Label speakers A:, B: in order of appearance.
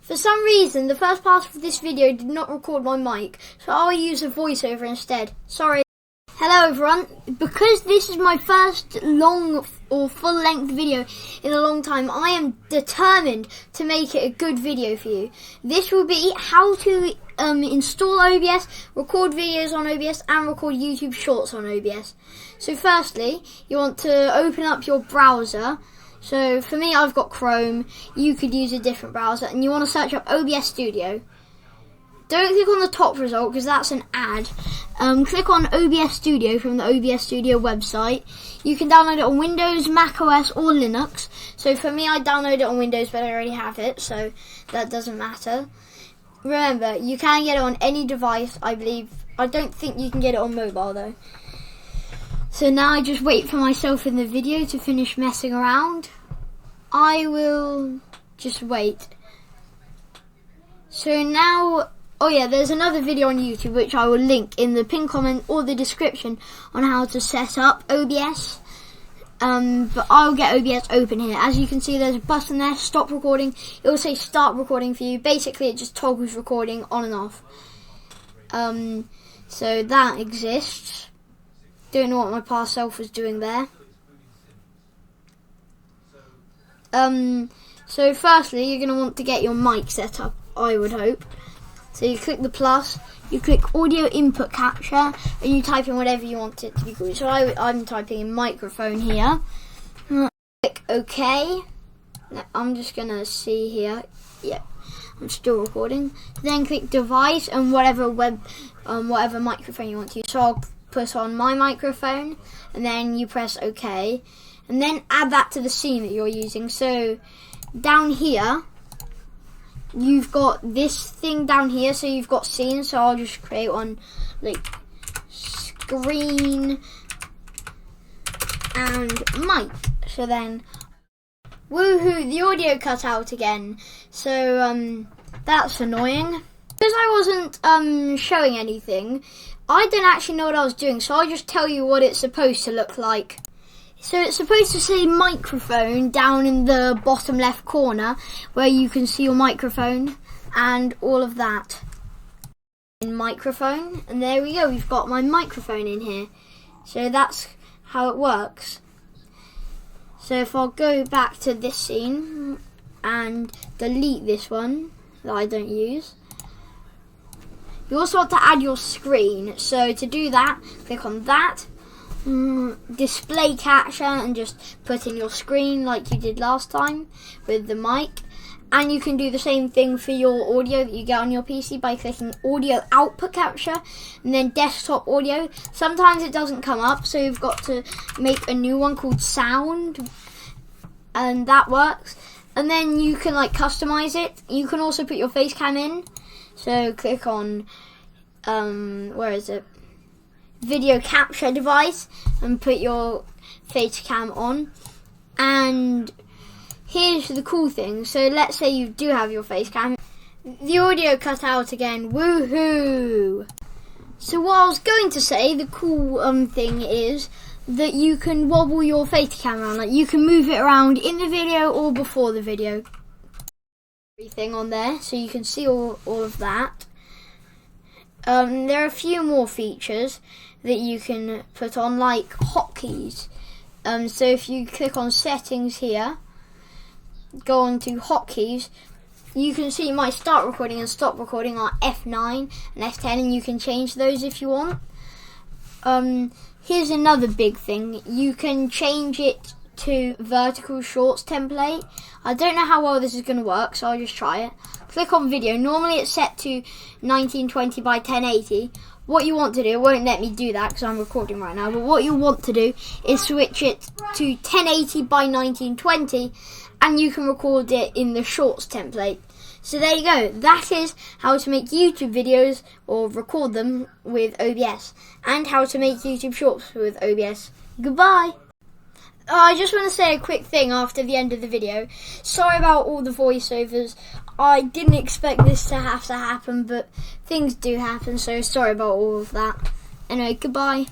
A: For some reason, the first part of this video did not record my mic, so I'll use a voiceover instead. Sorry. Hello everyone. Because this is my first long or full-length video in a long time, I am determined to make it a good video for you. This will be how to install OBS, record videos on OBS, and record YouTube Shorts on OBS. So firstly, you want to open up your browser. So for me, I've got Chrome. You could use a different browser, and you want to search up OBS Studio. Don't click on the top result because that's an ad. Click on OBS Studio from the OBS Studio website. You can download it on Windows, Mac OS, or Linux. So for me, I downloaded it on Windows, but I already have it, so that doesn't matter. Remember, you can get it on any device, I believe. I don't think you can get it on mobile though. So now I just wait for myself in the video to finish messing around. I will just wait. So now, oh yeah, there's another video on YouTube which I will link in the pinned comment or the description on how to set up OBS. But I'll get OBS open here. As you can see, there's a button there, stop recording. It will say start recording for you. Basically, it just toggles recording on and off. So that exists. Don't know what my past self was doing there. So firstly, you're going to want to get your mic set up, I would hope. So you click the plus, you click audio input capture, and you type in whatever you want it to be called. So I'm typing in microphone here. Click OK. I'm just going to see here. Yeah, I'm still recording. Then click device and whatever microphone you want to use. So I'll put on my microphone, and then you press OK, and then add that to the scene that you're using. So down here you've got this thing down here, so you've got scene. So I'll just create one like screen and mic. So then woohoo, the audio cut out again. So that's annoying. Because I wasn't showing anything, I didn't actually know what I was doing, so I'll just tell you what it's supposed to look like. So it's supposed to say microphone down in the bottom left corner where you can see your microphone and all of that. In microphone, and there we go, we've got my microphone in here. So that's how it works. So if I'll go back to this scene and delete this one that I don't use. You also want to add your screen. So to do that, click on that, display capture, and just put in your screen like you did last time with the mic. And you can do the same thing for your audio that you get on your PC by clicking audio output capture and then desktop audio. Sometimes it doesn't come up, so you've got to make a new one called sound, and that works. And then you can like customize it. You can also put your face cam in. So click on, where is it? Video capture device, and put your face cam on. And here's the cool thing. So let's say you do have your face cam. The audio cut out again. Woohoo! So what I was going to say, the cool thing is that you can wobble your face cam around. Like you can move it around in the video or before the video. Everything on there, so you can see all of that. There are a few more features that you can put on, like hotkeys. So if you click on settings here, go on to hotkeys, you can see my start recording and stop recording are F9 and F10, and you can change those if you want. Here's another big thing. You can change it to vertical shorts template. I don't know how well this is going to work, so I'll just try it. Click on video. Normally it's set to 1920 by 1080. What you want to do, it won't let me do that because I'm recording right now, but what you want to do is switch it to 1080 by 1920, and you can record it in the shorts template. So there you go. That is how to make YouTube videos or record them with OBS, and how to make YouTube shorts with OBS. Goodbye. I just want to say a quick thing after the end of the video. Sorry about all the voiceovers. I didn't expect this to have to happen, but things do happen, so sorry about all of that. Anyway, goodbye.